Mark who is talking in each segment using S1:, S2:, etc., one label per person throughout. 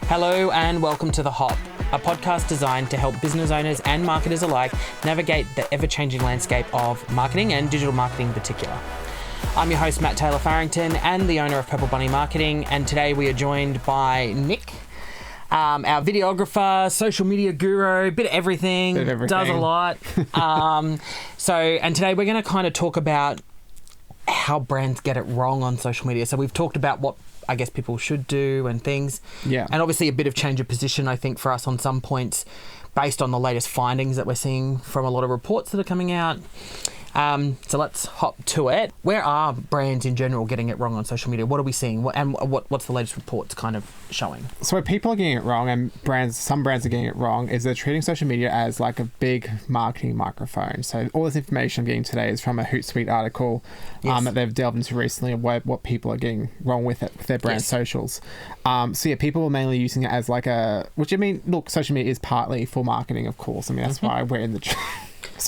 S1: Hello and welcome to The Hop, a podcast designed to help business owners and marketers alike navigate the ever-changing landscape of marketing and digital marketing in particular. I'm your host, Matt Taylor Farrington, and the owner of Purple Bunny Marketing, and today we are joined by Nick, our videographer, social media guru, bit of everything. Does a lot. And today we're going to kind of talk about how brands get it wrong on social media. So we've talked about what I guess people should do and things.
S2: Yeah.
S1: And obviously a bit of change of position, I think, for us on some points based on the latest findings that we're seeing from a lot of reports that are coming out. So let's hop to it. Where are brands in general getting it wrong on social media? What are we seeing? What's the latest reports kind of showing?
S2: So where people are getting it wrong, and some brands are getting it wrong, is they're treating social media as like a big marketing microphone. So all this information I'm getting today is from a Hootsuite article that they've delved into recently of what people are getting wrong with it, with their brand socials. People are mainly using it as like social media is partly for marketing, of course. I mean, that's why we're in the...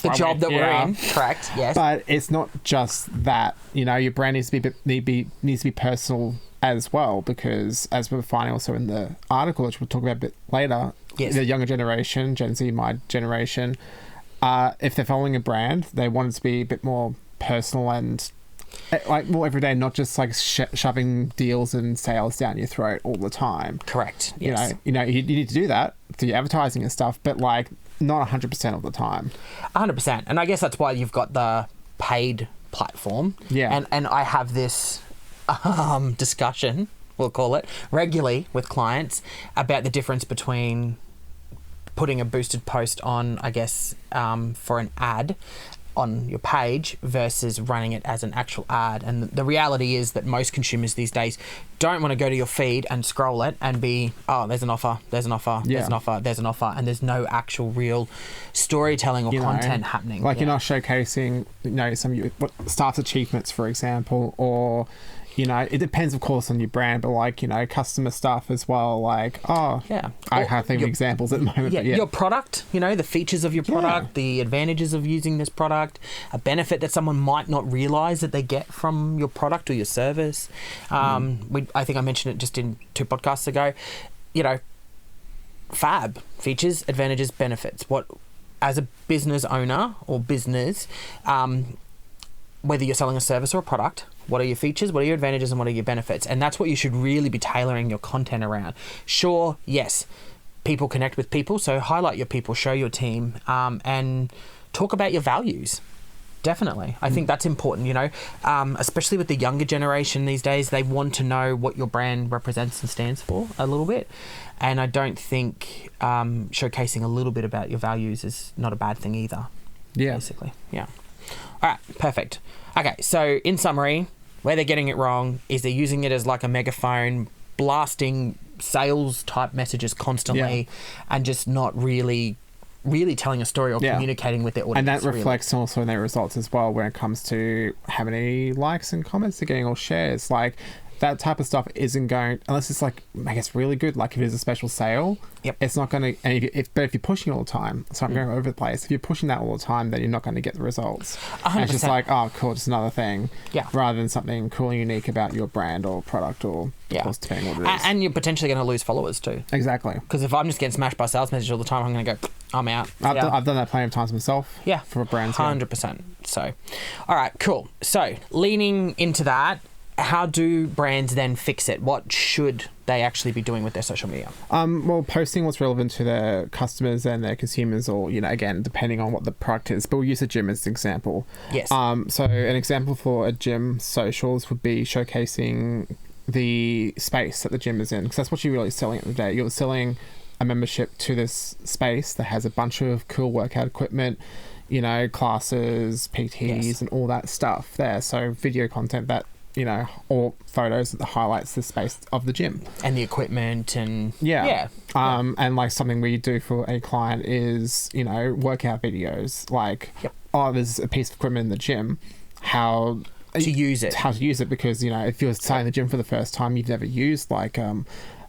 S1: The job that we're in, correct? Yes,
S2: but it's not just that. You know, your brand needs to be personal as well, because as we're finding also in the article, which we'll talk about a bit later, the younger generation, Gen Z, my generation, if they're following a brand, they want it to be a bit more personal and like more everyday, not just like shoving deals and sales down your throat all the time.
S1: Correct. Yes.
S2: You need to do that through advertising and stuff, but like not 100% of the time.
S1: 100%. And I guess that's why you've got the paid platform.
S2: Yeah.
S1: And I have this discussion, we'll call it, regularly with clients about the difference between putting a boosted post on, I guess, for an ad on your page versus running it as an actual ad. And the reality is that most consumers these days don't want to go to your feed and scroll it and be, there's an offer, there's an offer, there's an offer, there's an offer, and there's no actual real storytelling or content happening.
S2: Like you're not showcasing, some of what staff achievements, for example, or it depends, of course, on your brand, but customer stuff as well. I can't think of examples at the moment.
S1: Yeah, your product, the features of your product, the advantages of using this product, a benefit that someone might not realize that they get from your product or your service. I think I mentioned it just in 2 podcasts ago. FAB, features, advantages, benefits. What, as a business owner or business, whether you're selling a service or a product, what are your features, what are your advantages, and what are your benefits? And that's what you should really be tailoring your content around. Sure, yes, people connect with people, so highlight your people, show your team, and talk about your values. Definitely. I think that's important, especially with the younger generation these days. They want to know what your brand represents and stands for a little bit. And I don't think showcasing a little bit about your values is not a bad thing either.
S2: Yeah.
S1: Basically. Yeah. All right. Perfect. Okay. So in summary, where they're getting it wrong is they're using it as like a megaphone, blasting sales type messages constantly and just not really telling a story or communicating with their audience.
S2: And that reflects also in their results as well when it comes to how many likes and comments they're getting or shares. Like that type of stuff isn't going, unless it's like, I guess, really good. Like if it is a special sale, it's not going to, and but if you're pushing all the time, so I'm going over the place, if you're pushing that all the time, then you're not going to get the results.
S1: 100%.
S2: And it's just like, oh, cool, just another thing.
S1: Yeah.
S2: Rather than something cool and unique about your brand or product or, of course, depending on what it is.
S1: And you're potentially going to lose followers too.
S2: Exactly.
S1: Because if I'm just getting smashed by sales messages all the time, I'm going to go, I'm out.
S2: I've done that plenty of times myself.
S1: Yeah.
S2: For brands.
S1: 100%. So, all right, cool. So, leaning into that, how do brands then fix it? What should they actually be doing with their social media?
S2: Well, posting what's relevant to their customers and their consumers, or, again, depending on what the product is. But we'll use a gym as an example.
S1: Yes.
S2: So an example for a gym socials would be showcasing the space that the gym is in, because that's what you're really selling at the day. You're selling a membership to this space that has a bunch of cool workout equipment, classes, PTs, and all that stuff there. So video content that, or photos that highlights the space of the gym.
S1: And the equipment and...
S2: And like something we do for a client is, workout videos. Like, there's a piece of equipment in the gym. How to use it, because, if you're starting the gym for the first time, you've never used like a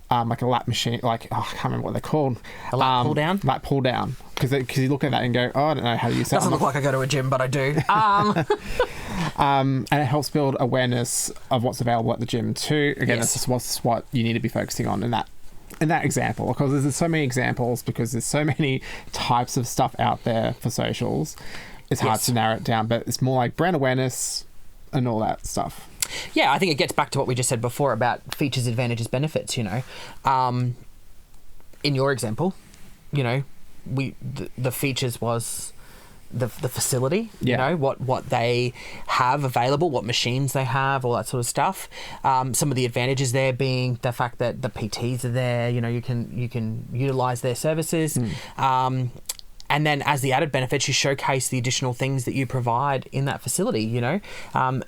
S2: lap machine, I can't remember what they're called.
S1: A lap pull down?
S2: Lap pull down. Because you look at that and go, I don't know how to use that.
S1: Doesn't look like I go to a gym, but I do.
S2: And it helps build awareness of what's available at the gym too. Again,
S1: Yes.
S2: this is what you need to be focusing on in that in that example, because there's so many examples, because there's so many types of stuff out there for socials, it's hard to narrow it down, but it's more like brand awareness and all that stuff.
S1: Yeah, I think it gets back to what we just said before about features, advantages, benefits, you know. In your example, you know, the features was the facility, you know, what they have available, what machines they have, all that sort of stuff. Some of the advantages there being the fact that the PTs are there, you know, you can utilize their services. And then as the added benefits, you showcase the additional things that you provide in that facility, you know.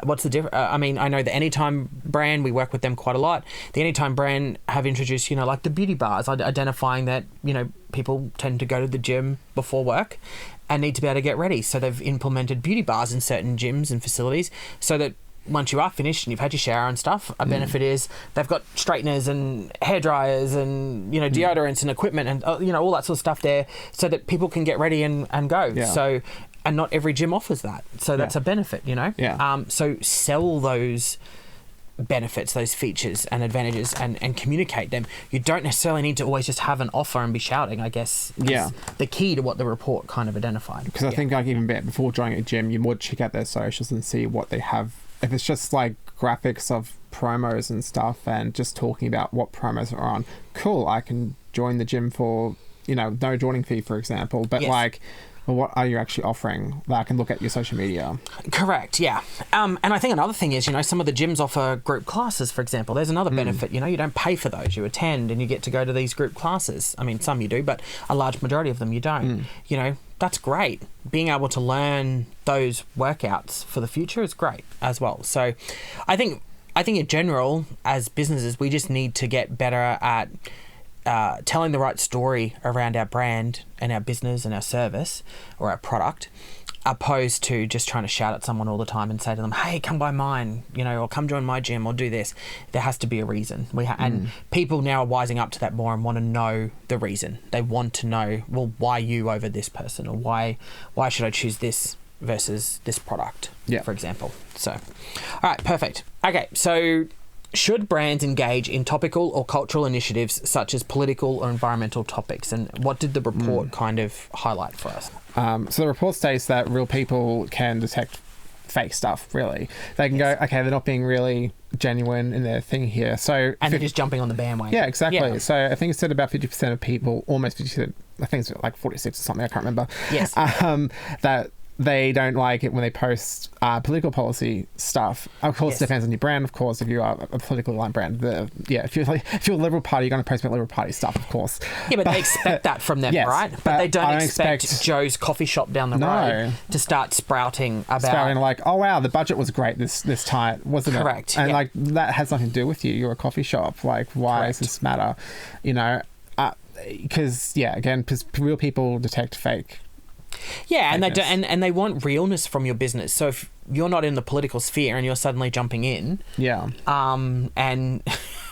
S1: What's the difference? I mean, I know the Anytime brand, we work with them quite a lot. The Anytime brand have introduced, you know, like the beauty bars, identifying that, you know, people tend to go to the gym before work and need to be able to get ready. So they've implemented beauty bars in certain gyms and facilities so that once you are finished and you've had your shower and stuff, a benefit is they've got straighteners and hair dryers and, you know, deodorants and equipment and, you know, all that sort of stuff there so that people can get ready and go. Yeah. So, and not every gym offers that. So that's a benefit, you know?
S2: Yeah.
S1: So sell those benefits, those features and advantages and communicate them. You don't necessarily need to always just have an offer and be shouting, I guess. The key to what the report kind of identified.
S2: Because I think like even before joining a gym, you would check out their socials and see what they have. If it's just like graphics of promos and stuff and just talking about what promos are on, cool, I can join the gym for, you know, no joining fee, for example. But like, well, what are you actually offering? Like, I can look at your social media.
S1: Correct, yeah. And I think another thing is, you know, some of the gyms offer group classes, for example. There's another benefit, you know, you don't pay for those. You attend and you get to go to these group classes. I mean, some you do, but a large majority of them you don't. You know, that's great. Being able to learn those workouts for the future is great as well. So I think in general, as businesses, we just need to get better at telling the right story around our brand and our business and our service or our product, opposed to just trying to shout at someone all the time and say to them, hey, come by mine, you know, or come join my gym or do this. There has to be a reason. And people now are wising up to that more and want to know the reason. They want to know, well, why you over this person, or why should I choose this versus this product, for example. So, all right, perfect. Okay, so should brands engage in topical or cultural initiatives such as political or environmental topics? And what did the report kind of highlight for us?
S2: So the report states that real people can detect fake stuff, really. They can go, okay, they're not being really genuine in their thing here. So
S1: and they're just jumping on the bandwagon.
S2: Yeah, exactly. Yeah. So I think it said about 50% of people, almost 50%, I think it's like 46 or something, I can't remember.
S1: Yes.
S2: That they don't like it when they post political policy stuff. Of course, it depends on your brand. Of course, if you are a politically aligned brand, if you're a Liberal Party, you're going to post about Liberal Party stuff, of course.
S1: Yeah, but they expect that from them, right? But they don't expect Joe's coffee shop down the road to start sprouting
S2: like, oh wow, the budget was great this time, wasn't it?
S1: Correct.
S2: And like that has nothing to do with you. You're a coffee shop. Like, why does this matter? You know, because real people detect fake.
S1: Yeah, and and they want realness from your business. So if you're not in the political sphere and you're suddenly jumping in, and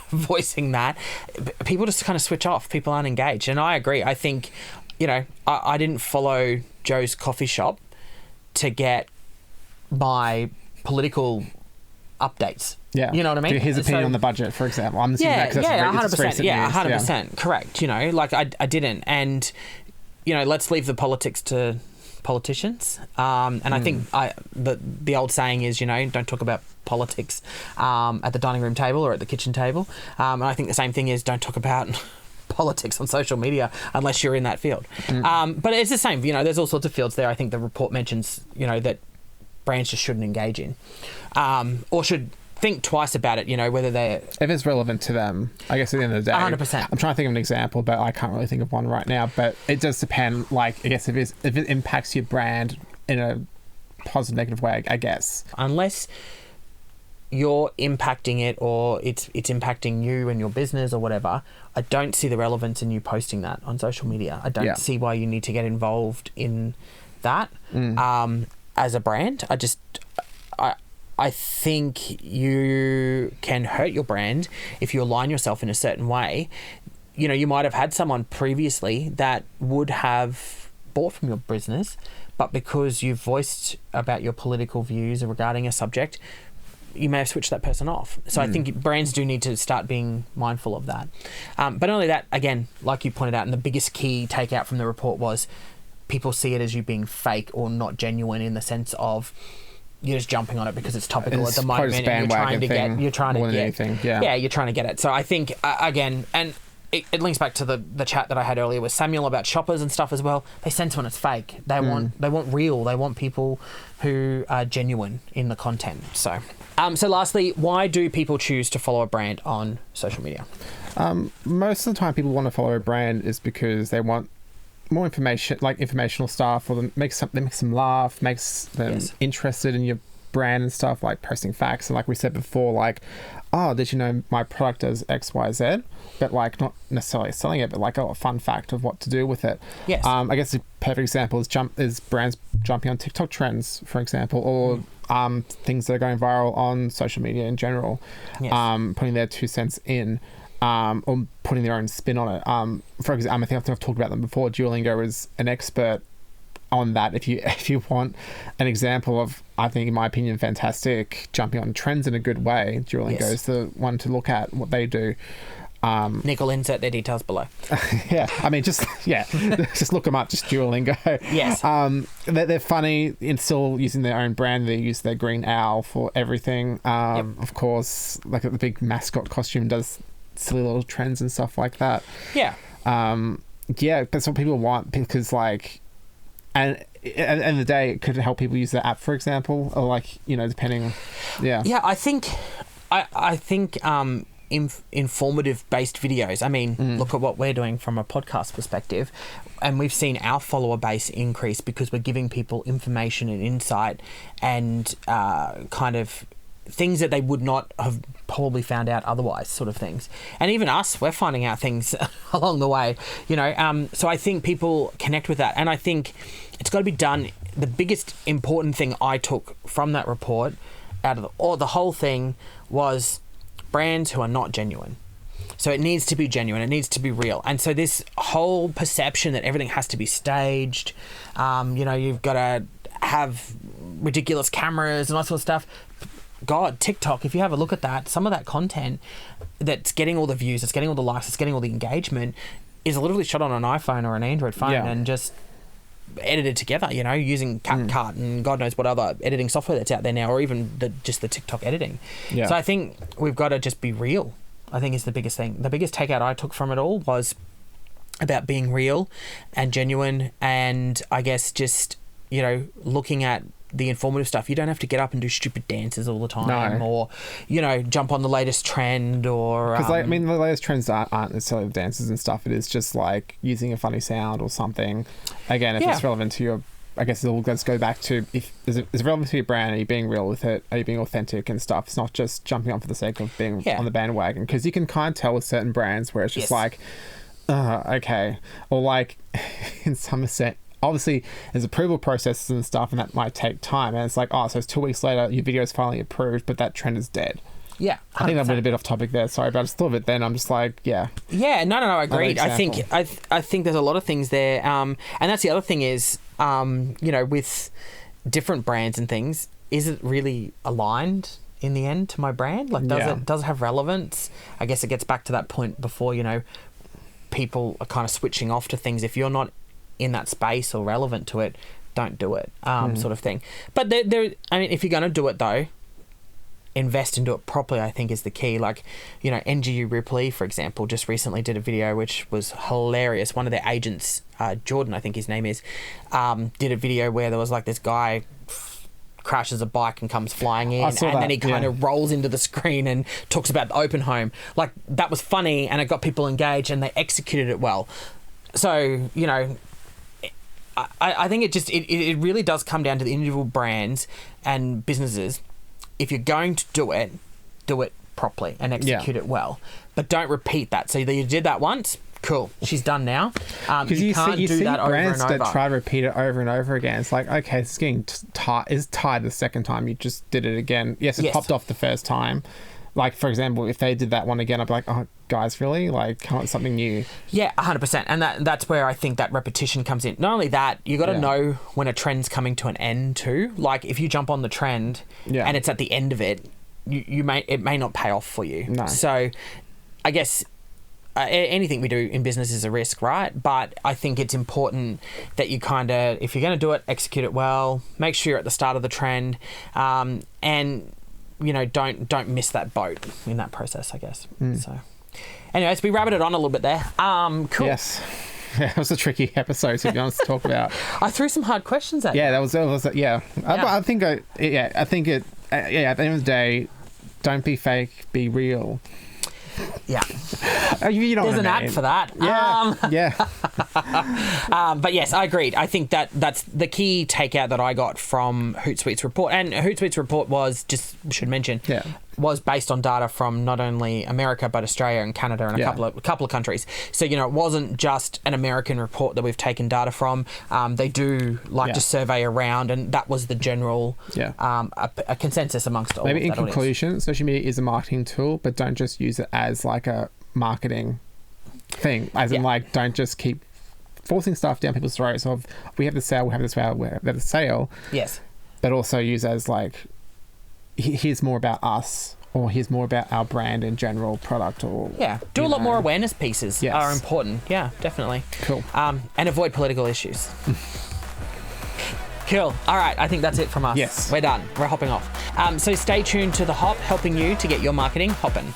S1: voicing that, people just kind of switch off. People aren't engaged, and I agree. I think, you know, I didn't follow Joe's coffee shop to get my political updates.
S2: Yeah,
S1: you know what I mean.
S2: His opinion on the budget, for example. I'm assuming that
S1: 100%. Yeah, 100%. Correct. You know, like I didn't, and you know, let's leave the politics to politicians. And I think the old saying is, you know, don't talk about politics at the dining room table or at the kitchen table. And I think the same thing is, don't talk about politics on social media unless you're in that field. But it's the same. You know, there's all sorts of fields there. I think the report mentions, you know, that brands just shouldn't engage in, or should think twice about it, you know, whether they're...
S2: If it's relevant to them, I guess at the end of the day.
S1: 100%.
S2: I'm trying to think of an example, but I can't really think of one right now. But it does depend, like, I guess if it impacts your brand in a positive, negative way, I guess.
S1: Unless you're impacting it or it's impacting you and your business or whatever, I don't see the relevance in you posting that on social media. I don't see why you need to get involved in that as a brand. I think you can hurt your brand if you align yourself in a certain way. You know, you might have had someone previously that would have bought from your business, but because you've voiced about your political views regarding a subject, you may have switched that person off. So I think brands do need to start being mindful of that. But not only that, again, like you pointed out, and the biggest key takeout from the report was people see it as you being fake or not genuine, in the sense of you're just jumping on it because it's topical at the moment, and you're trying to get you're trying to get it. So I think again, and it links back to the chat that I had earlier with Samuel about shoppers and stuff as well. They sense when it's fake. They want real. They want people who are genuine in the content. So lastly, why do people choose to follow a brand on social media?
S2: Most of the time people want to follow a brand is because they want more information, like informational stuff, or that makes them laugh, makes them interested in your brand and stuff, like posting facts. And like we said before, like, oh, did you know my product does XYZ? But like not necessarily selling it, but like a fun fact of what to do with it.
S1: Yes.
S2: I guess a perfect example is brands jumping on TikTok trends, for example, or things that are going viral on social media in general, putting their 2 cents in. Or putting their own spin on it. For example, I think I've talked about them before. Duolingo is an expert on that. If you want an example of, I think in my opinion, fantastic jumping on trends in a good way, Duolingo is the one to look at what they do.
S1: Nick will insert their details below.
S2: I mean, just look them up. Just Duolingo.
S1: Yes.
S2: They're funny and still using their own brand. They use their green owl for everything. Of course, like the big mascot costume does silly little trends and stuff like that. That's what people want, because like, and at the end of the day, it could help people use the app, for example, or like, depending.
S1: I think informative based videos, I mean, look at what we're doing from a podcast perspective, and we've seen our follower base increase because we're giving people information and insight and kind of things that they would not have probably found out otherwise, sort of things. And even us, we're finding out things along the way, so I think people connect with that, and I think it's got to be done. The biggest important thing I took from that report out of the whole thing was brands who are not genuine. So it needs to be genuine, it needs to be real. And so this whole perception that everything has to be staged, you've got to have ridiculous cameras and all that sort of stuff. God, TikTok, if you have a look at that, some of that content that's getting all the views, it's getting all the likes, it's getting all the engagement, is literally shot on an iPhone or an Android phone and just edited together, using CapCut and God knows what other editing software that's out there now, or even just the TikTok editing. So I think we've got to just be real, I think is the biggest thing. The biggest takeout I took from it all was about being real and genuine, and I guess just, looking at the informative stuff. You don't have to get up and do stupid dances all the time, or jump on the latest trend, or
S2: because the latest trends aren't necessarily dances and stuff. It is just like using a funny sound or something. Again, if it's relevant to your, I guess let's go back to, if is it relevant to your brand, are you being real with it? Are you being authentic and stuff? It's not just jumping on for the sake of being on the bandwagon, because you can kind of tell with certain brands where it's just like, okay, or like in Somerset. Obviously, there's approval processes and stuff, and that might take time. And it's like, so it's 2 weeks later, your video is finally approved, but that trend is dead.
S1: Yeah, 100%.
S2: I think that went a bit off topic there. Sorry, but I just thought of it then. I'm just like,
S1: no, agreed. I think there's a lot of things there, and that's the other thing is, with different brands and things, is it really aligned in the end to my brand? Like, does it have relevance? I guess it gets back to that point before, people are kind of switching off to things. If you're not in that space or relevant to it, don't do it, sort of thing. But if you're going to do it though, invest and do it properly, I think is the key. Like, NGU Ripley, for example, just recently did a video which was hilarious. One of their agents, Jordan, I think his name is, did a video where there was like this guy crashes a bike and comes flying in, and then he kind of rolls into the screen and talks about the open home. Like, that was funny and it got people engaged and they executed it well. So, I think it really does come down to the individual brands and businesses. If you're going to do it properly and execute it well. But don't repeat that. So you did that once, cool, she's done now. Because
S2: you
S1: can't
S2: see
S1: do that over and
S2: brands
S1: over.
S2: that try to repeat it over and over again. It's like, okay, it's getting tired the second time you just did it again. Yes, it popped off the first time. Like, for example, if they did that one again, I'd be like, oh, guys, really? Like, come on, something new.
S1: Yeah, 100%. And that's where I think that repetition comes in. Not only that, you got to know when a trend's coming to an end too. Like, if you jump on the trend and it's at the end of it, it may not pay off for you.
S2: No.
S1: So I guess anything we do in business is a risk, right? But I think it's important that you kind of, if you're going to do it, execute it well, make sure you're at the start of the trend, and don't miss that boat in that process, I guess. So anyways, we rabbited on a little bit there. Cool.
S2: Yes. Yeah, it was a tricky episode, to be honest, to talk about.
S1: I threw some hard questions at you.
S2: Yeah, that was yeah. I think at the end of the day, don't be fake, be real.
S1: Yeah.
S2: You know
S1: There's
S2: what
S1: an
S2: I mean.
S1: app for that.
S2: Yeah.
S1: But yes, I agreed. I think that's the key takeout that I got from Hootsuite's report. And Hootsuite's report was, just should mention, was based on data from not only America but Australia and Canada and a couple of countries. So it wasn't just an American report that we've taken data from. They do like to survey around, and that was the general a consensus amongst all.
S2: Maybe
S1: of
S2: in
S1: that
S2: conclusion,
S1: audience.
S2: social media is a marketing tool, but don't just use it as like a marketing thing. As in, like, don't just keep forcing stuff down people's throats of, we have the sale, we have the sale.
S1: Yes.
S2: But also use as like, here's more about us, or here's more about our brand and general product, or
S1: do a lot more awareness pieces are important. Yeah, definitely.
S2: Cool.
S1: And avoid political issues. Cool. All right, I think that's it from us.
S2: Yes.
S1: We're done. We're hopping off. So stay tuned to The Hop, helping you to get your marketing hopping.